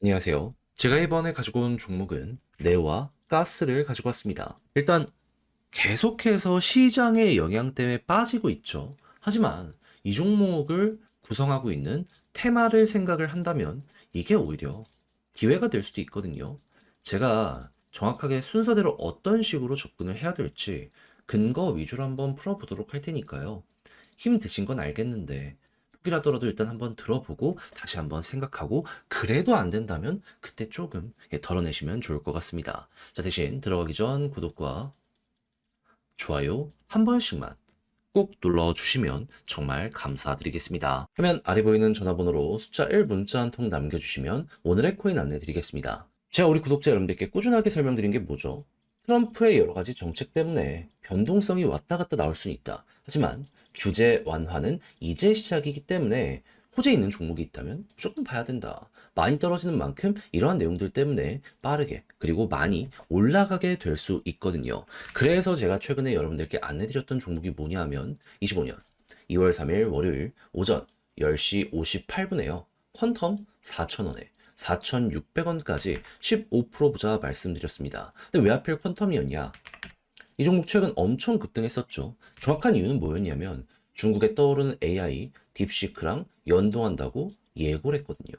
안녕하세요. 제가 이번에 가지고 온 종목은 네오와 가스를 가지고 왔습니다. 일단 계속해서 시장의 영향 때문에 빠지고 있죠. 하지만 이 종목을 구성하고 있는 테마를 생각을 한다면 이게 오히려 기회가 될 수도 있거든요. 제가 정확하게 순서대로 어떤 식으로 접근을 해야 될지 근거 위주로 한번 풀어보도록 할 테니까요. 힘 드신 건 알겠는데 혹이라더라도 일단 한번 들어보고 다시 한번 생각하고 그래도 안 된다면 그때 조금 덜어내시면 좋을 것 같습니다. 자, 대신 들어가기 전 구독과 좋아요 한 번씩만 꼭 눌러주시면 정말 감사드리겠습니다. 화면 아래 보이는 전화번호로 숫자 1 문자 한 통 남겨주시면 오늘의 코인 안내드리겠습니다. 제가 우리 구독자 여러분들께 꾸준하게 설명드린 게 뭐죠? 트럼프의 여러 가지 정책 때문에 변동성이 왔다 갔다 나올 수는 있다. 하지만 규제 완화는 이제 시작이기 때문에 호재 있는 종목이 있다면 조금 봐야 된다. 많이 떨어지는 만큼 이러한 내용들 때문에 빠르게 그리고 많이 올라가게 될 수 있거든요. 그래서 제가 최근에 여러분들께 안내드렸던 종목이 뭐냐 하면 25년 2월 3일 월요일 오전 10시 58분에요. 퀀텀 4,000원에 4,600원까지 15% 부자 말씀드렸습니다. 근데 왜 하필 퀀텀이었냐? 이 종목 최근 엄청 급등했었죠. 정확한 이유는 뭐였냐면 중국에 떠오르는 AI 딥시크랑 연동한다고 예고를 했거든요.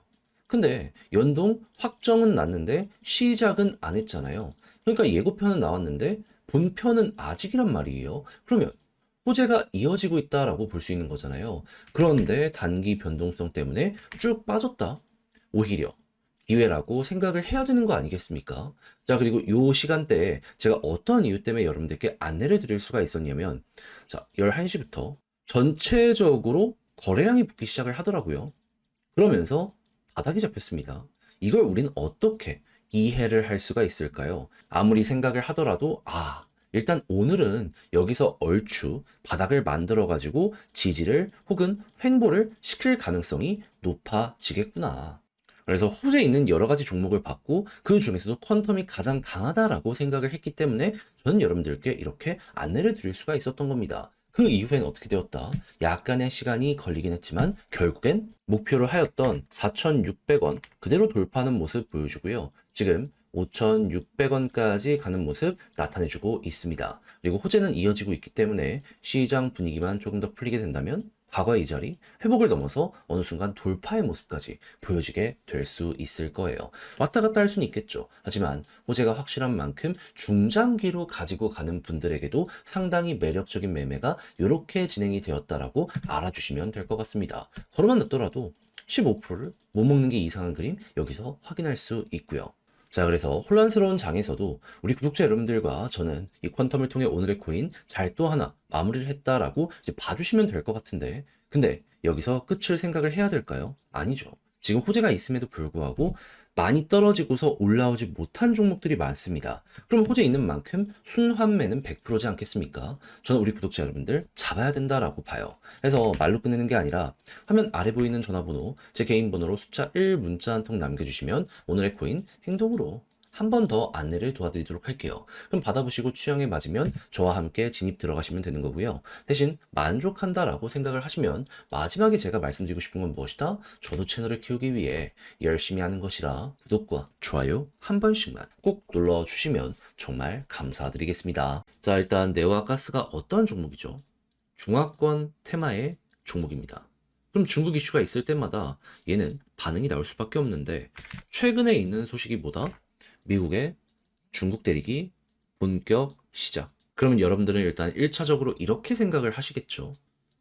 근데 연동 확정은 났는데 시작은 안 했잖아요. 그러니까 예고편은 나왔는데 본편은 아직이란 말이에요. 그러면 호재가 이어지고 있다라고 볼 수 있는 거잖아요. 그런데 단기 변동성 때문에 쭉 빠졌다. 오히려 기회라고 생각을 해야 되는 거 아니겠습니까? 자, 그리고 요 시간대에 제가 어떤 이유 때문에 여러분들께 안내를 드릴 수가 있었냐면, 자, 11시부터 전체적으로 거래량이 붙기 시작을 하더라고요. 그러면서 바닥이 잡혔습니다. 이걸 우리는 어떻게 이해를 할 수가 있을까요? 아무리 생각을 하더라도, 일단 오늘은 여기서 얼추 바닥을 만들어가지고 지지를 혹은 횡보를 시킬 가능성이 높아지겠구나. 그래서 호재 있는 여러 가지 종목을 봤고 그 중에서도 퀀텀이 가장 강하다라고 생각을 했기 때문에 저는 여러분들께 이렇게 안내를 드릴 수가 있었던 겁니다. 그 이후엔 어떻게 되었다? 약간의 시간이 걸리긴 했지만 결국엔 목표를 하였던 4,600원 그대로 돌파하는 모습 보여주고요. 지금 5,600원까지 가는 모습 나타내주고 있습니다. 그리고 호재는 이어지고 있기 때문에 시장 분위기만 조금 더 풀리게 된다면 과거의 이 자리, 회복을 넘어서 어느 순간 돌파의 모습까지 보여지게 될 수 있을 거예요. 왔다 갔다 할 수는 있겠죠. 하지만 호재가 확실한 만큼 중장기로 가지고 가는 분들에게도 상당히 매력적인 매매가 이렇게 진행이 되었다라고 알아주시면 될 것 같습니다. 걸어만 놨더라도 15%를 못 먹는 게 이상한 그림 여기서 확인할 수 있고요. 자, 그래서 혼란스러운 장에서도 우리 구독자 여러분들과 저는 이 퀀텀을 통해 오늘의 코인 잘 또 하나 마무리를 했다라고 이제 봐주시면 될 것 같은데, 근데 여기서 끝을 생각을 해야 될까요? 아니죠. 지금 호재가 있음에도 불구하고 많이 떨어지고서 올라오지 못한 종목들이 많습니다. 그럼 호재 있는 만큼 순환매는 100%지 않겠습니까? 저는 우리 구독자 여러분들 잡아야 된다라고 봐요. 그래서 말로 끝내는 게 아니라 화면 아래 보이는 전화번호, 제 개인 번호로 숫자 1 문자 한 통 남겨주시면 오늘의 코인 행동으로 한 번 더 안내를 도와드리도록 할게요. 그럼 받아보시고 취향에 맞으면 저와 함께 진입 들어가시면 되는 거고요. 대신 만족한다라고 생각을 하시면 마지막에 제가 말씀드리고 싶은 건 무엇이다? 저도 채널을 키우기 위해 열심히 하는 것이라 구독과 좋아요 한 번씩만 꼭 눌러주시면 정말 감사드리겠습니다. 자, 일단 네오와 가스가 어떤 종목이죠? 중화권 테마의 종목입니다. 그럼 중국 이슈가 있을 때마다 얘는 반응이 나올 수밖에 없는데 최근에 있는 소식이 뭐다? 미국의 중국 대륙이 본격 시작. 그러면 여러분들은 일단 1차적으로 이렇게 생각을 하시겠죠.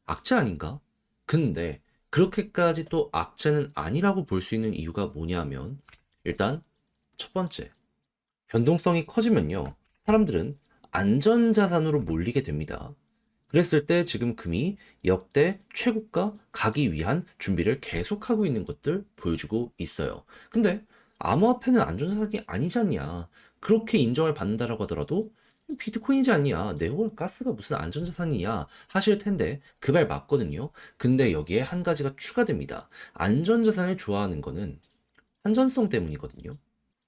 악재 아닌가? 근데 그렇게까지 또 악재는 아니라고 볼 수 있는 이유가 뭐냐면 일단 첫 번째, 변동성이 커지면요. 사람들은 안전자산으로 몰리게 됩니다. 그랬을 때 지금 금이 역대 최고가 가기 위한 준비를 계속하고 있는 것들 보여주고 있어요. 근데 암호화폐는 안전자산이 아니지 않냐. 그렇게 인정을 받는다라고 하더라도 비트코인이지 않냐. 네오와 가스가 무슨 안전자산이냐 하실 텐데 그 말 맞거든요. 근데 여기에 한 가지가 추가됩니다. 안전자산을 좋아하는 거는 안전성 때문이거든요.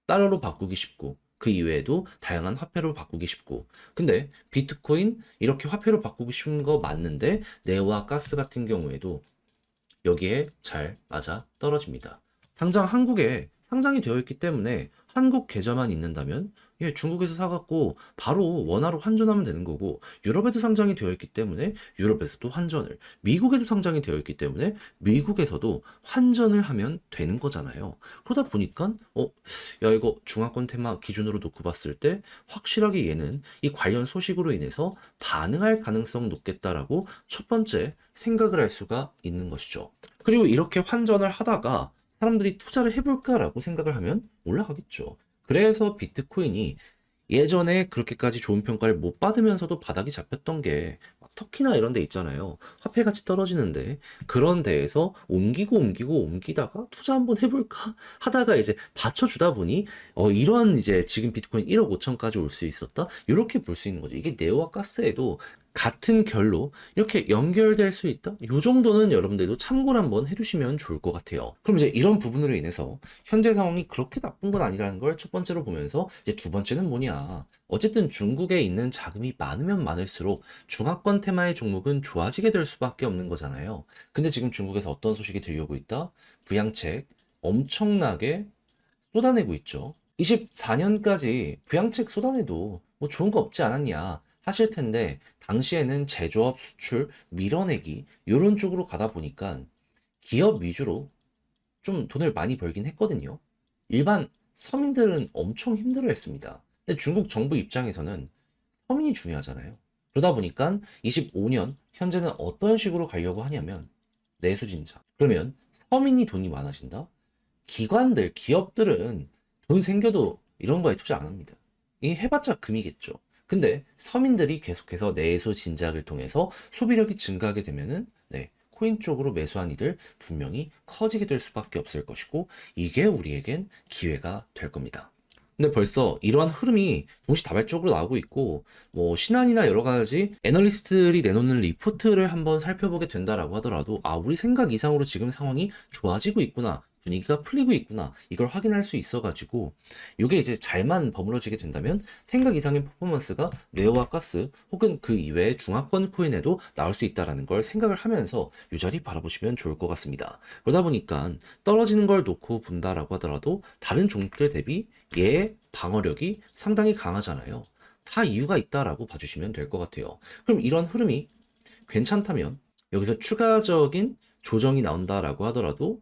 달러로 바꾸기 쉽고 그 이외에도 다양한 화폐로 바꾸기 쉽고 근데 비트코인 이렇게 화폐로 바꾸기 쉬운 거 맞는데 네오와 가스 같은 경우에도 여기에 잘 맞아 떨어집니다. 당장 한국에 상장이 되어 있기 때문에 한국 계좌만 있는다면 중국에서 사갖고 바로 원화로 환전하면 되는 거고, 유럽에도 상장이 되어 있기 때문에 유럽에서도 환전을, 미국에도 상장이 되어 있기 때문에 미국에서도 환전을 하면 되는 거잖아요. 그러다 보니까 야, 이거 중화권 테마 기준으로 놓고 봤을 때 확실하게 얘는 이 관련 소식으로 인해서 반응할 가능성 높겠다라고 첫 번째 생각을 할 수가 있는 것이죠. 그리고 이렇게 환전을 하다가 사람들이 투자를 해볼까라고 생각을 하면 올라가겠죠. 그래서 비트코인이 예전에 그렇게까지 좋은 평가를 못 받으면서도 바닥이 잡혔던 게 터키나 이런 데 있잖아요. 화폐 가치 떨어지는데 그런 데에서 옮기다가 투자 한번 해볼까 하다가 이제 받쳐주다 보니 이런 이제 지금 비트코인 1억 5천까지 올 수 있었다. 이렇게 볼 수 있는 거죠. 이게 네오와 가스에도 같은 결로 이렇게 연결될 수 있다? 이 정도는 여러분들도 참고를 한번 해두시면 좋을 것 같아요. 그럼 이제 이런 부분으로 인해서 현재 상황이 그렇게 나쁜 건 아니라는 걸 첫 번째로 보면서, 이제 두 번째는 뭐냐. 어쨌든 중국에 있는 자금이 많으면 많을수록 중화권 테마의 종목은 좋아지게 될 수밖에 없는 거잖아요. 근데 지금 중국에서 어떤 소식이 들려오고 있다? 부양책 엄청나게 쏟아내고 있죠. 24년까지 부양책 쏟아내도 뭐 좋은 거 없지 않았냐 하실 텐데, 당시에는 제조업 수출 밀어내기 이런 쪽으로 가다 보니까 기업 위주로 좀 돈을 많이 벌긴 했거든요. 일반 서민들은 엄청 힘들어했습니다. 근데 중국 정부 입장에서는 서민이 중요하잖아요. 그러다 보니까 25년 현재는 어떤 식으로 가려고 하냐면 내수진짜. 그러면 서민이 돈이 많아진다? 기관들, 기업들은 돈 생겨도 이런 거에 투자 안 합니다. 이 해봤자 금이겠죠. 근데 서민들이 계속해서 내수 진작을 통해서 소비력이 증가하게 되면은 코인 쪽으로 매수한 이들 분명히 커지게 될 수밖에 없을 것이고, 이게 우리에겐 기회가 될 겁니다. 근데 벌써 이러한 흐름이 동시다발적으로 나오고 있고, 뭐 신한이나 여러 가지 애널리스트들이 내놓는 리포트를 한번 살펴보게 된다라고 하더라도 우리 생각 이상으로 지금 상황이 좋아지고 있구나, 분위기가 풀리고 있구나, 이걸 확인할 수 있어가지고, 이게 이제 잘만 버무러지게 된다면 생각 이상의 퍼포먼스가 네오와 가스 혹은 그 이외의 중화권 코인에도 나올 수 있다라는 걸 생각을 하면서 이 자리 바라보시면 좋을 것 같습니다. 그러다 보니까 떨어지는 걸 놓고 본다라고 하더라도 다른 종목들 대비 얘의 방어력이 상당히 강하잖아요. 다 이유가 있다라고 봐주시면 될 것 같아요. 그럼 이런 흐름이 괜찮다면 여기서 추가적인 조정이 나온다라고 하더라도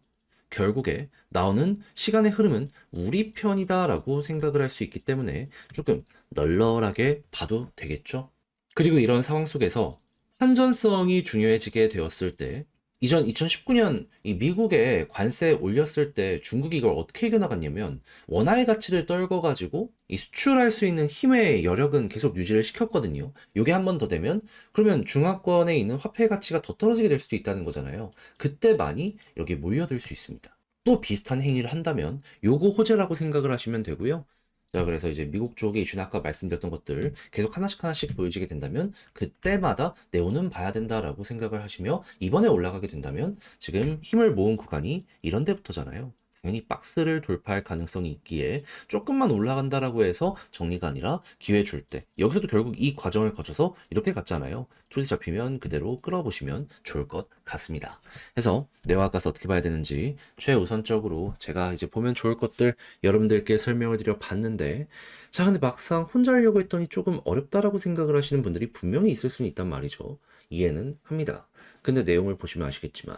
결국에 나오는 시간의 흐름은 우리 편이다라고 생각을 할 수 있기 때문에 조금 널널하게 봐도 되겠죠. 그리고 이런 상황 속에서 환전성이 중요해지게 되었을 때, 이전 2019년 이 미국에 관세 올렸을 때 중국이 이걸 어떻게 이겨나갔냐면 원화의 가치를 떨궈가지고 이 수출할 수 있는 힘의 여력은 계속 유지를 시켰거든요. 요게 한 번 더 되면 그러면 중화권에 있는 화폐의 가치가 더 떨어지게 될 수도 있다는 거잖아요. 그때 많이 여기 몰려들 수 있습니다. 또 비슷한 행위를 한다면 요거 호재라고 생각을 하시면 되고요. 자, 그래서 이제 미국 쪽의 이슈는 아까 말씀드렸던 것들 계속 하나씩 보여지게 된다면 그때마다 네오는 봐야 된다라고 생각을 하시며, 이번에 올라가게 된다면 지금 힘을 모은 구간이 이런 데부터잖아요. 당연히 박스를 돌파할 가능성이 있기에 조금만 올라간다라고 해서 정리가 아니라 기회 줄 때, 여기서도 결국 이 과정을 거쳐서 이렇게 갔잖아요. 초대 잡히면 그대로 끌어보시면 좋을 것 같습니다. 그래서 네오와 가스 어떻게 봐야 되는지 최우선적으로 제가 이제 보면 좋을 것들 여러분들께 설명을 드려 봤는데, 자, 근데 막상 혼자 하려고 했더니 조금 어렵다라고 생각을 하시는 분들이 분명히 있을 수는 있단 말이죠. 이해는 합니다. 근데 내용을 보시면 아시겠지만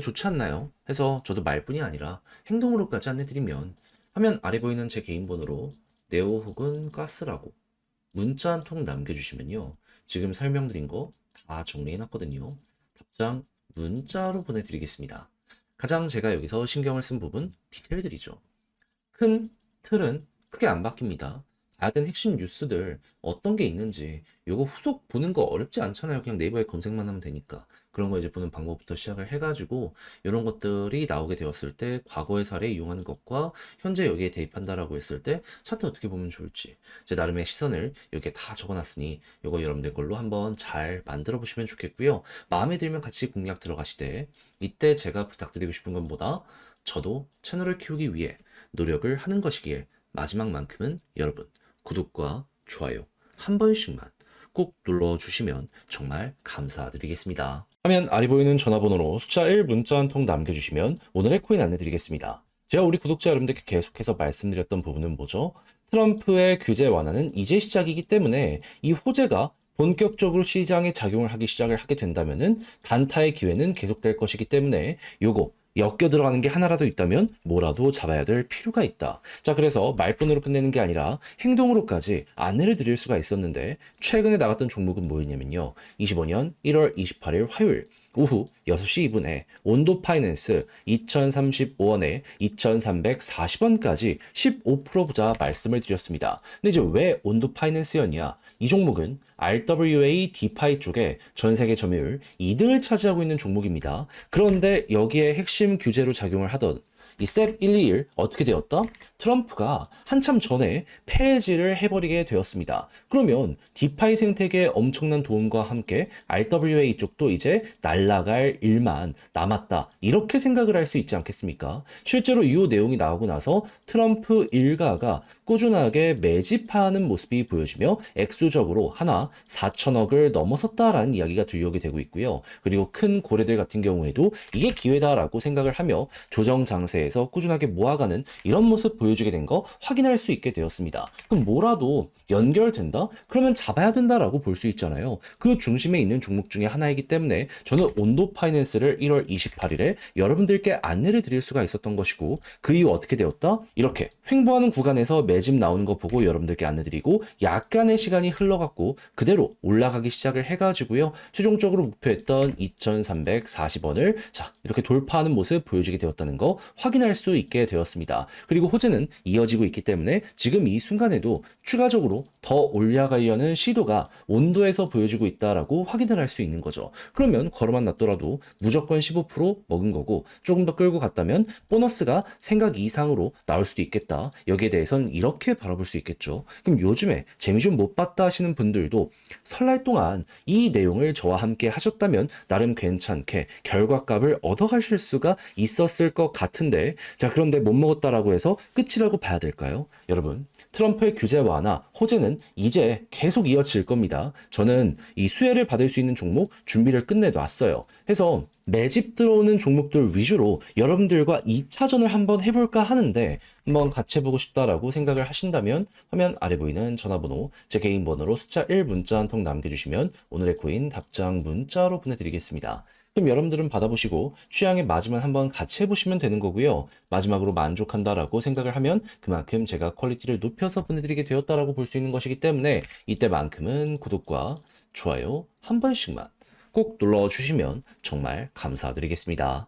좋지 않나요? 해서 저도 말뿐이 아니라 행동으로까지 안내드리면, 화면 아래 보이는 제 개인 번호로 네오 혹은 가스라고 문자 한 통 남겨주시면요, 지금 설명드린 거 다 정리해놨거든요. 답장 문자로 보내드리겠습니다. 가장 제가 여기서 신경을 쓴 부분 디테일들이죠. 큰 틀은 크게 안 바뀝니다. 봐야 되는 핵심 뉴스들 어떤 게 있는지 요거 후속 보는 거 어렵지 않잖아요. 그냥 네이버에 검색만 하면 되니까. 그런 거 이제 보는 방법부터 시작을 해가지고 이런 것들이 나오게 되었을 때 과거의 사례 이용하는 것과 현재 여기에 대입한다라고 했을 때 차트 어떻게 보면 좋을지 제 나름의 시선을 여기에 다 적어놨으니 요거 여러분들 걸로 한번 잘 만들어 보시면 좋겠고요. 마음에 들면 같이 공략 들어가시되, 이때 제가 부탁드리고 싶은 건 뭐다? 저도 채널을 키우기 위해 노력을 하는 것이기에 마지막만큼은 여러분 구독과 좋아요 한 번씩만 꼭 눌러주시면 정말 감사드리겠습니다. 화면 아래 보이는 전화번호로 숫자 1 문자 한 통 남겨주시면 오늘의 코인 안내드리겠습니다. 제가 우리 구독자 여러분들께 계속해서 말씀드렸던 부분은 뭐죠? 트럼프의 규제 완화는 이제 시작이기 때문에 이 호재가 본격적으로 시장에 작용을 하기 시작을 하게 된다면은 단타의 기회는 계속될 것이기 때문에 요거 엮여 들어가는 게 하나라도 있다면 뭐라도 잡아야 될 필요가 있다. 자, 그래서 말뿐으로 끝내는 게 아니라 행동으로까지 안내를 드릴 수가 있었는데 최근에 나갔던 종목은 뭐였냐면요. 25년 1월 28일 화요일 오후 6시 2분에 온도 파이낸스 2035원에 2340원까지 15% 보자 말씀을 드렸습니다. 근데 이제 왜 온도 파이낸스였냐? 이 종목은 RWA 디파이 쪽에 전 세계 점유율 2등을 차지하고 있는 종목입니다. 그런데 여기에 핵심 규제로 작용을 하던 이 셉 121 어떻게 되었다? 트럼프가 한참 전에 폐지를 해버리게 되었습니다. 그러면 디파이 생태계에 엄청난 도움과 함께 RWA 쪽도 이제 날아갈 일만 남았다. 이렇게 생각을 할 수 있지 않겠습니까? 실제로 이 내용이 나오고 나서 트럼프 일가가 꾸준하게 매집하는 모습이 보여지며 액수적으로 하나 4천억을 넘어섰다라는 이야기가 들려오게 되고 있고요. 그리고 큰 고래들 같은 경우에도 이게 기회다라고 생각을 하며 조정 장세에서 꾸준하게 모아가는 이런 모습 보여주게 된 거 확인할 수 있게 되었습니다. 그럼 뭐라도 연결된다? 그러면 잡아야 된다라고 볼 수 있잖아요. 그 중심에 있는 종목 중에 하나이기 때문에 저는 온도 파이낸스를 1월 28일에 여러분들께 안내를 드릴 수가 있었던 것이고 그 이후 어떻게 되었다? 이렇게 횡보하는 구간에서 매집 나오는 거 보고 여러분들께 안내드리고 약간의 시간이 흘러갔고 그대로 올라가기 시작을 해가지고요. 최종적으로 목표했던 2340원을 자 이렇게 돌파하는 모습 보여주게 되었다는 거 확인할 수 있게 되었습니다. 그리고 호재는 이어지고 있기 때문에 지금 이 순간에도 추가적으로 더 올라가려는 시도가 온도에서 보여지고 있다라고 확인을 할 수 있는 거죠. 그러면 걸어만 놨더라도 무조건 15% 먹은 거고 조금 더 끌고 갔다면 보너스가 생각 이상으로 나올 수도 있겠다. 여기에 대해서는 이렇게 바라볼 수 있겠죠. 그럼 요즘에 재미 좀 못 봤다 하시는 분들도 설날 동안 이 내용을 저와 함께 하셨다면 나름 괜찮게 결과값을 얻어가실 수가 있었을 것 같은데 자 그런데 못 먹었다라고 해서 끝이라고 봐야 될까요? 여러분 트럼프의 규제 완화, 호재는 이제 계속 이어질 겁니다. 저는 이 수혜를 받을 수 있는 종목 준비를 끝내놨어요. 해서 매집 들어오는 종목들 위주로 여러분들과 2차전을 한번 해볼까 하는데 한번 같이 해보고 싶다라고 생각을 하신다면 화면 아래 보이는 전화번호 제 개인 번호로 숫자 1 문자 한 통 남겨주시면 오늘의 코인 답장 문자로 보내드리겠습니다. 그럼 여러분들은 받아보시고 취향에 맞으면 한번 같이 해보시면 되는 거고요. 마지막으로 만족한다라고 생각을 하면 그만큼 제가 퀄리티를 높여서 보내드리게 되었다라고 볼 수 있는 것이기 때문에 이때만큼은 구독과 좋아요 한 번씩만 꼭 눌러주시면 정말 감사드리겠습니다.